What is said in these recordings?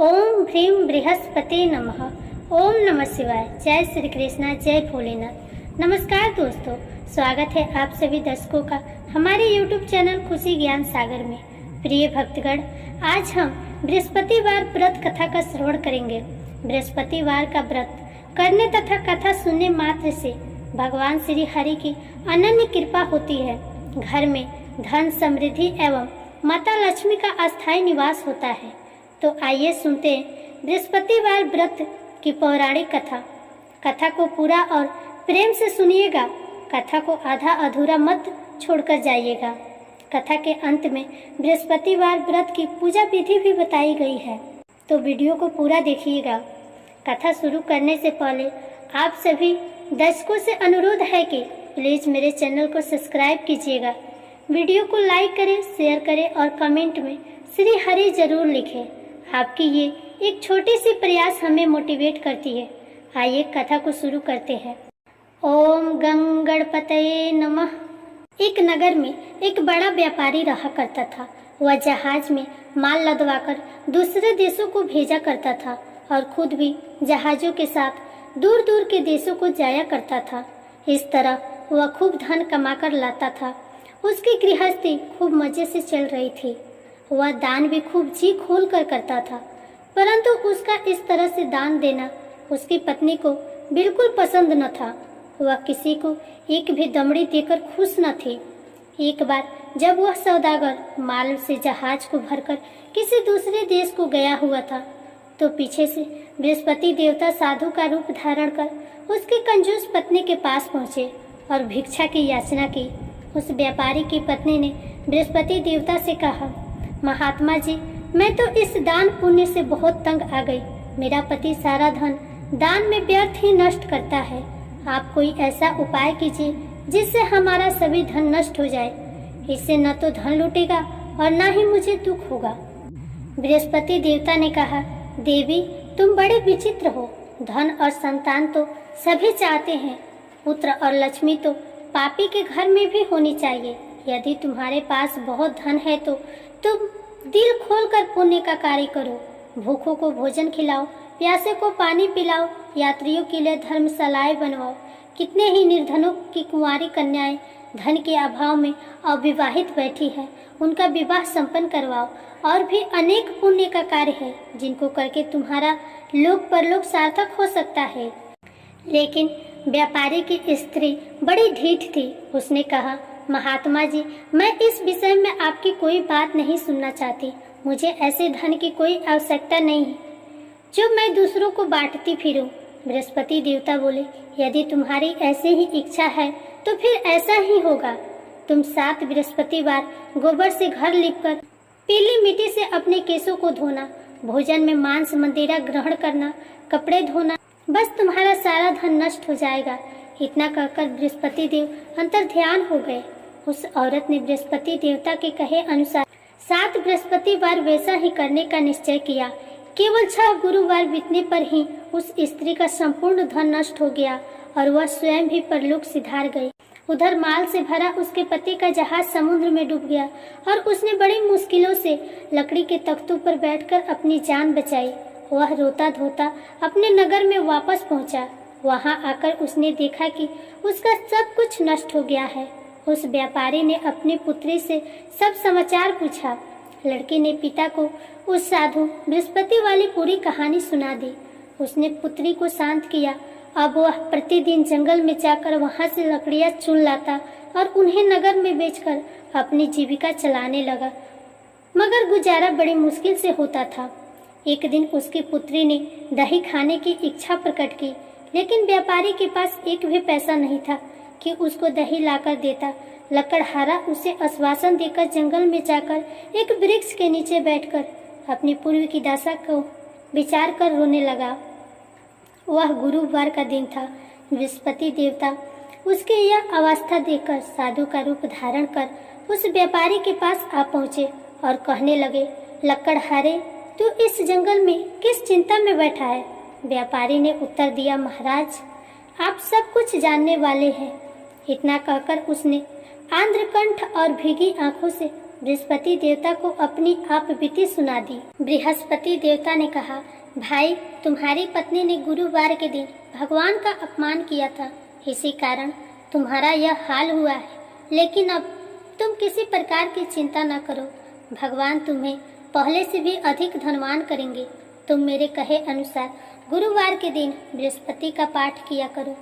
ओम ह्रीं बृहस्पति नमः। ओम नमः शिवाय। जय श्री कृष्णा, जय भोलेनाथ। नमस्कार दोस्तों, स्वागत है आप सभी दर्शकों का हमारे YouTube चैनल खुशी ज्ञान सागर में। प्रिय भक्तगण, आज हम बृहस्पतिवार व्रत कथा का श्रवण करेंगे। बृहस्पतिवार का व्रत करने तथा कथा सुनने मात्र से भगवान श्री हरि की अनन्य कृपा होती है। घर में धन समृद्धि एवं माता लक्ष्मी का अस्थायी निवास होता है। तो आइए सुनते हैं बृहस्पतिवार व्रत की पौराणिक कथा। कथा को पूरा और प्रेम से सुनिएगा। कथा को आधा अधूरा मत छोड़कर जाइएगा। कथा के अंत में बृहस्पतिवार व्रत की पूजा विधि भी बताई गई है, तो वीडियो को पूरा देखिएगा। कथा शुरू करने से पहले आप सभी दर्शकों से अनुरोध है कि प्लीज मेरे चैनल को सब्सक्राइब कीजिएगा, वीडियो को लाइक करें, शेयर करें और कमेंट में श्री हरि जरूर लिखें। आपकी ये एक छोटी सी प्रयास हमें मोटिवेट करती है। आइए कथा को शुरू करते हैं। ओम गं गणपतये नमः। एक नगर में एक बड़ा व्यापारी रहा करता था। वह जहाज में माल लदवाकर दूसरे देशों को भेजा करता था और खुद भी जहाजों के साथ दूर दूर के देशों को जाया करता था। इस तरह वह खूब धन कमाकर लाता था। उसकी गृहस्थी खूब मजे से चल रही थी। वह दान भी खूब जी खोल कर करता था, परंतु उसका इस तरह से दान देना उसकी पत्नी को बिल्कुल पसंद न था। वह किसी को एक भी दमड़ी देकर खुश न थी। एक बार जब वह सौदागर माल से जहाज को भरकर किसी दूसरे देश को गया हुआ था, तो पीछे से बृहस्पति देवता साधु का रूप धारण कर उसकी कंजूस पत्नी के पास पहुँचे और भिक्षा की याचना की। उस व्यापारी की पत्नी ने बृहस्पति देवता से कहा, महात्मा जी, मैं तो इस दान पुण्य से बहुत तंग आ गई। मेरा पति सारा धन दान में व्यर्थ ही नष्ट करता है। आप कोई ऐसा उपाय कीजिए जिससे हमारा सभी धन नष्ट हो जाए। इससे न तो धन लूटेगा और न ही मुझे दुख होगा। बृहस्पति देवता ने कहा, देवी, तुम बड़े विचित्र हो। धन और संतान तो सभी चाहते हैं। पुत्र और लक्ष्मी तो पापी के घर में भी होनी चाहिए। यदि तुम्हारे पास बहुत धन है तो तुम दिल खोलकर पुण्य का कार्य करो। भूखों को भोजन खिलाओ, प्यासे को पानी पिलाओ, यात्रियों के लिए धर्मशालाएं बनवाओ। कितने ही निर्धनों की कुंवारी कन्याएं धन के अभाव में अविवाहित बैठी है, उनका विवाह संपन्न करवाओ। और भी अनेक पुण्य का कार्य है जिनको करके तुम्हारा लोक परलोक सार्थक हो सकता है। लेकिन व्यापारी की स्त्री बड़ी ढीठ थी। उसने कहा, महात्मा जी, मैं इस विषय में आपकी कोई बात नहीं सुनना चाहती। मुझे ऐसे धन की कोई आवश्यकता नहीं है जो मैं दूसरों को बांटती फिरूं। बृहस्पति देवता बोले, यदि तुम्हारी ऐसे ही इच्छा है तो फिर ऐसा ही होगा। तुम 7 बृहस्पतिवार गोबर से घर लीपकर पीली मिट्टी से अपने केशों को धोना, भोजन में मांस मदिरा ग्रहण करना, कपड़े धोना, बस तुम्हारा सारा धन नष्ट हो जाएगा। इतना कहकर बृहस्पति देव अंतर ध्यान हो गए। उस औरत ने बृहस्पति देवता के कहे अनुसार 7 बृहस्पतिवार वैसा ही करने का निश्चय किया। केवल 6 गुरुवार बीतने पर ही उस स्त्री का संपूर्ण धन नष्ट हो गया और वह स्वयं भी परलोक सिधार गई। उधर माल से भरा उसके पति का जहाज समुद्र में डूब गया और उसने बड़ी मुश्किलों से लकड़ी के तख्तों पर बैठकर अपनी जान बचाई। वह रोता धोता अपने नगर में वापस पहुंचा। वहां आकर उसने देखा कि उसका सब कुछ नष्ट हो गया है। उस व्यापारी ने अपनी पुत्री से सब समाचार पूछा। लड़की ने पिता को उस साधु बृहस्पति वाली पूरी कहानी सुना दी। उसने पुत्री को शांत किया। अब वह प्रतिदिन जंगल में जाकर वहां से लकड़ियां चुन लाता और उन्हें नगर में बेचकर अपनी जीविका चलाने लगा, मगर गुजारा बड़ी मुश्किल से होता था। एक दिन उसकी पुत्री ने दही खाने की इच्छा प्रकट की, लेकिन व्यापारी के पास एक भी पैसा नहीं था कि उसको दही लाकर देता। लकड़हारा उसे आश्वासन देकर जंगल में जाकर एक वृक्ष के नीचे बैठकर अपनी पूर्व की दशा को विचार कर रोने लगा। वह गुरुवार का दिन था। बृहस्पति देवता उसकी यह अवस्था देखकर साधु का रूप धारण कर उस व्यापारी के पास आ पहुँचे और कहने लगे, लकड़हारे, तू इस जंगल में किस चिंता में बैठा है? व्यापारी ने उत्तर दिया, महाराज, आप सब कुछ जानने वाले हैं। इतना कहकर उसने आंध्रकंठ और भीगी आंखों से बृहस्पति देवता को अपनी आप बीती सुना दी। बृहस्पति देवता ने कहा, भाई, तुम्हारी पत्नी ने गुरुवार के दिन भगवान का अपमान किया था, इसी कारण तुम्हारा यह हाल हुआ है। लेकिन अब तुम किसी प्रकार की चिंता न करो, भगवान तुम्हें पहले से भी अधिक धनवान करेंगे। तुम मेरे कहे अनुसार गुरुवार के दिन बृहस्पति का पाठ किया करो।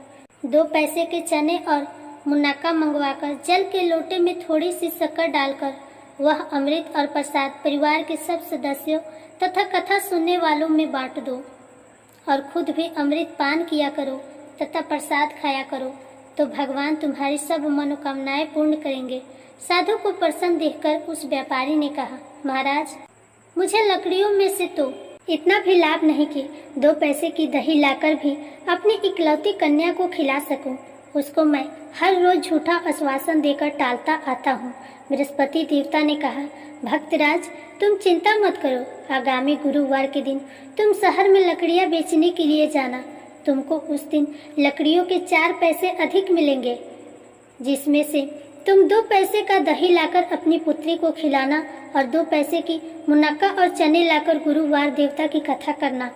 2 पैसे के चने और मुनक्का मंगवाकर जल के लोटे में थोड़ी सी शक्कर डालकर वह अमृत और प्रसाद परिवार के सब सदस्यों तथा कथा सुनने वालों में बांट दो और खुद भी अमृत पान किया करो तथा प्रसाद खाया करो, तो भगवान तुम्हारी सब मनोकामनाएं पूर्ण करेंगे। साधु को प्रसन्न देखकर उस व्यापारी ने कहा, महाराज, मुझे लकड़ियों में से तो इतना भी लाभ नहीं कि 2 पैसे की दही लाकर भी अपनी इकलौती कन्या को खिला सकूं। उसको मैं हर रोज झूठा आश्वासन देकर टालता आता हूँ। बृहस्पति देवता ने कहा, भक्तराज, तुम चिंता मत करो। आगामी गुरुवार के दिन तुम शहर में लकड़ियाँ बेचने के लिए जाना। तुमको उस दिन लकड़ियों के 4 पैसे अधिक मिलेंगे, जिसमें से तुम 2 पैसे का दही लाकर अपनी पुत्री को खिलाना और 2 पैसे की मुनक्का और चने लाकर गुरुवार देवता की कथा करना।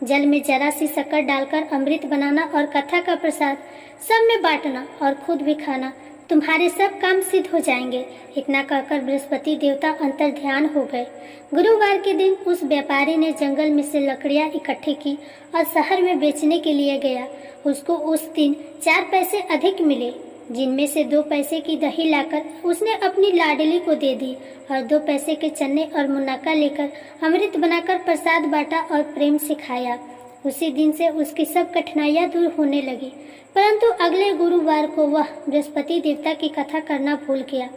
जल में जरा सी शक्कर डालकर अमृत बनाना और कथा का प्रसाद सब में बांटना और खुद भी खाना। तुम्हारे सब काम सिद्ध हो जाएंगे। इतना कहकर बृहस्पति देवता अंतर ध्यान हो गए। गुरुवार के दिन उस व्यापारी ने जंगल में से लकड़ियां इकट्ठी की और शहर में बेचने के लिए गया। उसको उस दिन 4 पैसे अधिक मिले, जिनमें से 2 पैसे की दही लाकर उसने अपनी लाडली को दे दी और 2 पैसे के चने और मुनक्का लेकर अमृत बनाकर प्रसाद बांटा और प्रेम से खाया। उसी दिन से उसकी सब कठिनाइयां दूर होने लगी। परंतु अगले गुरुवार को वह बृहस्पति देवता की कथा करना भूल गया।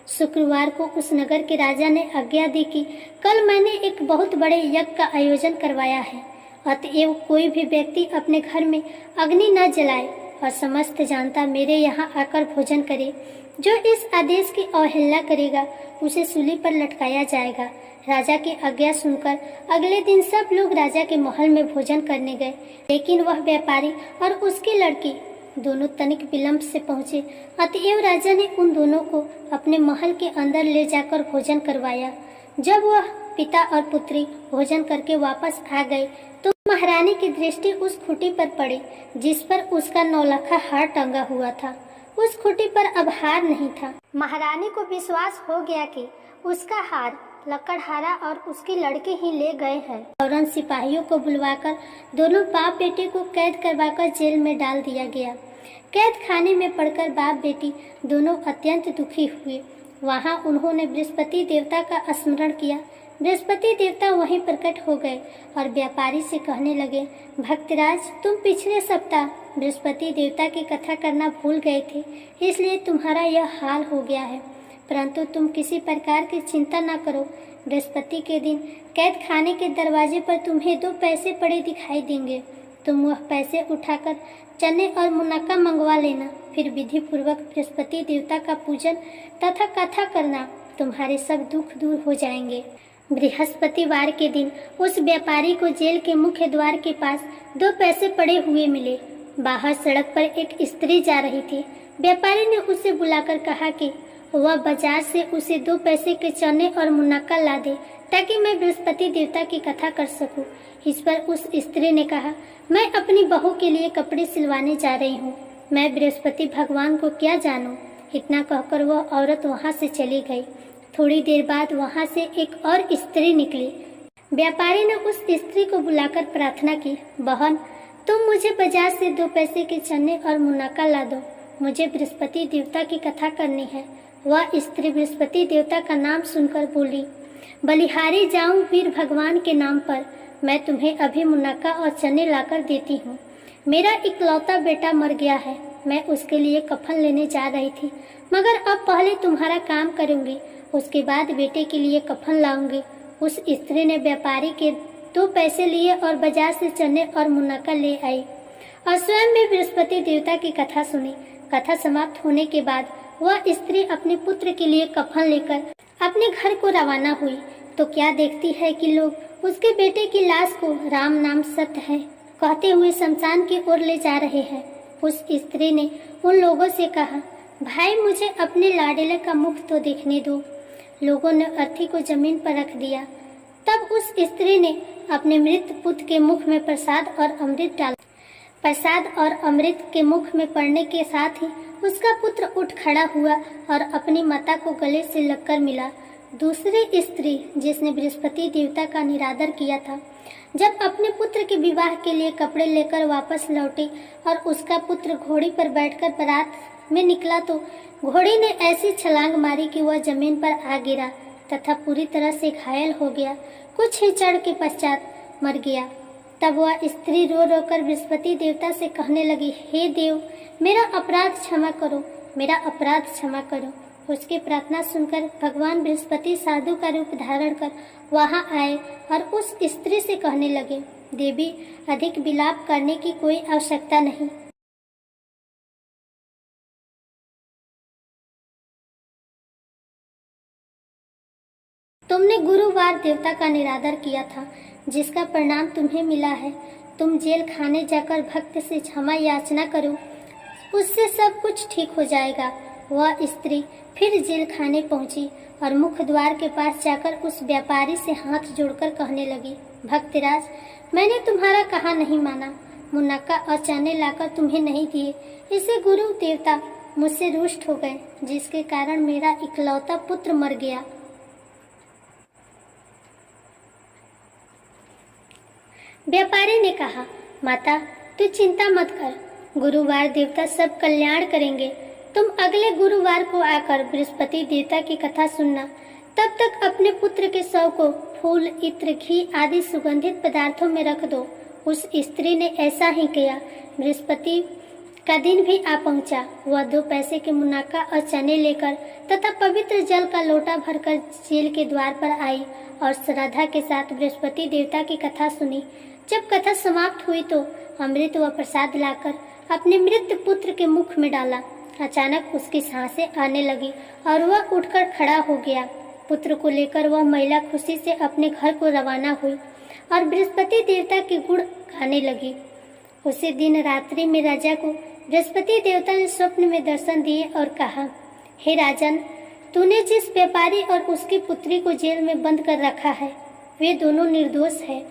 शुक्रवार को उस नगर के राजा ने आज्ञा दी कि कल मैंने एक बहुत बड़े यज्ञ का आयोजन करवाया है, अतएव कोई भी व्यक्ति अपने घर में अग्नि न जलाए और समस्त जनता मेरे यहाँ आकर भोजन करे। जो इस आदेश की अवहेलना करेगा उसे सूली पर लटकाया जाएगा। राजा की आज्ञा सुनकर अगले दिन सब लोग राजा के महल में भोजन करने गए, लेकिन वह व्यापारी और उसकी लड़की दोनों तनिक विलंब से पहुँचे। अतएव राजा ने उन दोनों को अपने महल के अंदर ले जाकर भोजन करवाया। जब वह पिता और पुत्री भोजन करके वापस आ गए तो महारानी की दृष्टि उस खूंटी पर पड़ी जिस पर उसका 9 लाखा हार टंगा हुआ था। उस खूंटी पर अब हार नहीं था। महारानी को विश्वास हो गया कि उसका हार लकड़हारा और उसकी लड़के ही ले गए हैं। फौरन सिपाहियों को बुलवाकर दोनों बाप बेटे को कैद करवाकर जेल में डाल दिया गया। कैद खाने में पड़कर बाप बेटी दोनों अत्यंत दुखी हुए। वहां उन्होंने बृहस्पति देवता का स्मरण किया। बृहस्पति देवता वहीं प्रकट हो गए और व्यापारी से कहने लगे, भक्तराज, तुम पिछले सप्ताह बृहस्पति देवता की कथा करना भूल गए थे, इसलिए तुम्हारा यह हाल हो गया है। परंतु तुम किसी प्रकार की चिंता न करो। बृहस्पति के दिन कैद खाने के दरवाजे पर तुम्हें 2 पैसे पड़े दिखाई देंगे। तुम वह पैसे उठाकर चने और मुनक्का मंगवा लेना। फिर विधि पूर्वक बृहस्पति देवता का पूजन तथा कथा करना। तुम्हारे सब दुख दूर हो जाएंगे। बृहस्पतिवार के दिन उस व्यापारी को जेल के मुख्य द्वार के पास 2 पैसे पड़े हुए मिले। बाहर सड़क पर एक स्त्री जा रही थी। व्यापारी ने उसे बुलाकर कहा कि वह बाजार से उसे 2 पैसे के चने और मुनक्का ला दे ताकि मैं बृहस्पति देवता की कथा कर सकूं। इस पर उस स्त्री ने कहा, मैं अपनी बहू के लिए कपड़े सिलवाने जा रही हूँ, मैं बृहस्पति भगवान को क्या जानूं। इतना कहकर वह औरत वहाँ से चली गई। थोड़ी देर बाद वहाँ से एक और स्त्री निकली। व्यापारी ने उस स्त्री को बुलाकर प्रार्थना की, बहन, तुम मुझे बाजार से 2 पैसे के चने और मुनक्का ला दो, मुझे बृहस्पति देवता की कथा करनी है। वह स्त्री बृहस्पति देवता का नाम सुनकर बोली, बलिहारी जाऊं वीर भगवान के नाम पर, मैं तुम्हें अभी मुनक्का और चने लाकर देती हूँ। मेरा इकलौता बेटा मर गया है, मैं उसके लिए कफन लेने जा रही थी, मगर अब पहले तुम्हारा काम करूंगी, उसके बाद बेटे के लिए कफन लाऊंगी। उस स्त्री ने व्यापारी के 2 पैसे लिए और बाजार से चने और मुनक्का ले आई और स्वयं भी बृहस्पति देवता की कथा सुनी। कथा समाप्त होने के बाद वह स्त्री अपने पुत्र के लिए कफन लेकर अपने घर को रवाना हुई तो क्या देखती है कि लोग उसके बेटे की लाश को राम नाम सत्य है कहते हुए शमशान की ओर ले जा रहे हैं। उस स्त्री ने उन लोगों से कहा, भाई, मुझे अपने लाडले का मुख तो देखने दो। लोगों ने अर्थी को जमीन पर रख दिया। तब उस स्त्री ने अपने मृत पुत्र के मुख में प्रसाद और अमृत डाला। प्रसाद और अमृत के मुख में पड़ने के साथ ही उसका पुत्र उठ खड़ा हुआ और अपनी माता को गले से लगकर मिला। दूसरी स्त्री जिसने बृहस्पति देवता का निरादर किया था, जब अपने पुत्र के विवाह के लिए कपड़े लेकर वापस लौटी और उसका पुत्र घोड़ी पर बैठकर बारात में निकला तो घोड़ी ने ऐसी छलांग मारी कि वह जमीन पर आ गिरा तथा पूरी तरह से घायल हो गया। कुछ ही क्षण के पश्चात मर गया। तब वह स्त्री रो रो कर बृहस्पति देवता से कहने लगी, हे देव, मेरा अपराध क्षमा करो, मेरा अपराध क्षमा करो। उसकी प्रार्थना सुनकर भगवान बृहस्पति साधु का रूप धारण कर वहां आए और उस स्त्री से कहने लगे, देवी, अधिक विलाप करने की कोई आवश्यकता नहीं। तुमने गुरुवार देवता का निरादर किया था, जिसका परिणाम तुम्हें मिला है। तुम जेल खाने जाकर भक्त से क्षमा याचना करो, उससे सब कुछ ठीक हो जाएगा। वह स्त्री फिर जेल खाने पहुंची और मुख्य द्वार के पास जाकर उस व्यापारी से हाथ जोड़कर कहने लगी, भक्तराज, मैंने तुम्हारा कहा नहीं माना, मुनक्का और चने लाकर तुम्हें नहीं दिए, इससे गुरु देवता मुझसे रुष्ट हो गए, जिसके कारण मेरा इकलौता पुत्र मर गया। व्यापारी ने कहा, माता, तू चिंता मत कर, गुरुवार देवता सब कल्याण करेंगे। तुम अगले गुरुवार को आकर बृहस्पति देवता की कथा सुनना। तब तक अपने पुत्र के शव को फूल, इत्र, घी आदि सुगंधित पदार्थों में रख दो। उस स्त्री ने ऐसा ही किया। बृहस्पति का दिन भी आ पहुंचा। वह 2 पैसे के मुनक्का और चने लेकर तथा पवित्र जल का लोटा भरकर जेल के द्वार पर आई और श्रद्धा के साथ बृहस्पति देवता की कथा सुनी। जब कथा समाप्त हुई तो अमृत व प्रसाद लाकर अपने मृत पुत्र के मुख में डाला। अचानक उसकी सांसें आने लगी और वह उठकर खड़ा हो गया। पुत्र को लेकर वह महिला खुशी से अपने घर को रवाना हुई और बृहस्पति देवता के गुण गाने लगी। उसी दिन रात्रि में राजा को बृहस्पति देवता ने स्वप्न में दर्शन दिए और कहा, हे राजन, तूने जिस व्यापारी और उसकी पुत्री को जेल में बंद कर रखा है, वे दोनों निर्दोष है।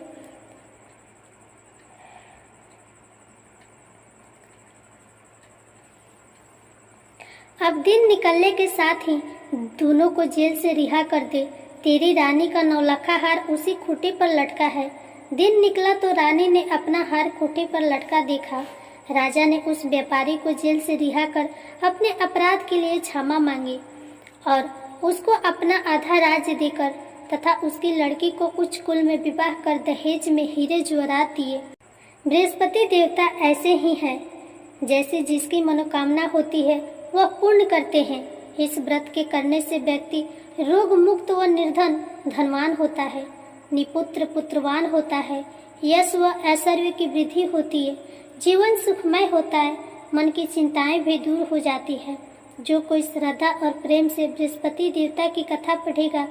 अब दिन निकलने के साथ ही दोनों को जेल से रिहा कर दे। तेरी रानी का 9 लाखा हार उसी खूंटी पर लटका है। दिन निकला तो रानी ने अपना हार खूंटी पर लटका देखा। राजा ने उस व्यापारी को जेल से रिहा कर अपने अपराध के लिए क्षमा मांगी और उसको अपना आधा राज्य देकर तथा उसकी लड़की को उच्च कुल में विवाह कर दहेज में हीरे जवाहरात दिए। बृहस्पति देवता ऐसे ही हैं, जैसे जिसकी मनोकामना होती है वह पूर्ण करते हैं। इस व्रत के करने से व्यक्ति रोग मुक्त व निर्धन धनवान होता है, निपुत्र पुत्रवान होता है, यश व ऐश्वर्य की वृद्धि होती है, जीवन सुखमय होता है, मन की चिंताएं भी दूर हो जाती है। जो कोई श्रद्धा और प्रेम से बृहस्पति देवता की कथा पढ़ेगा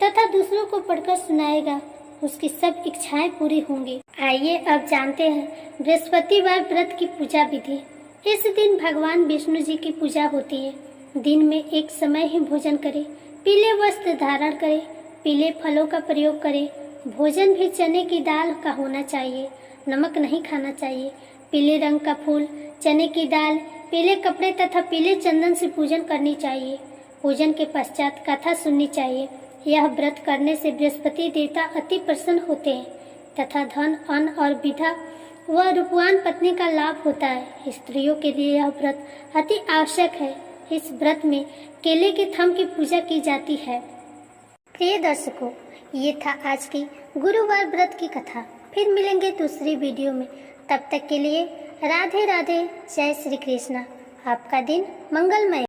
तथा दूसरों को पढ़कर सुनाएगा, उसकी सब इच्छाएं पूरी होंगी। आइए अब जानते हैं बृहस्पतिवार व्रत की पूजा विधि। इस दिन भगवान विष्णु जी की पूजा होती है। दिन में एक समय ही भोजन करें, पीले वस्त्र धारण करें, पीले फलों का प्रयोग करें। भोजन भी चने की दाल का होना चाहिए, नमक नहीं खाना चाहिए। पीले रंग का फूल, चने की दाल, पीले कपड़े तथा पीले चंदन से पूजन करनी चाहिए। पूजन के पश्चात कथा सुननी चाहिए। यह व्रत करने से बृहस्पति देवता अति प्रसन्न होते हैं तथा धन, अन्न और विधा व रूपवान पत्नी का लाभ होता है। स्त्रियों के लिए यह व्रत अति आवश्यक है। इस व्रत में केले के थम की पूजा की जाती है। प्रिय दर्शकों, ये था आज की गुरुवार व्रत की कथा। फिर मिलेंगे दूसरी वीडियो में। तब तक के लिए राधे राधे, जय श्री कृष्णा। आपका दिन मंगलमय।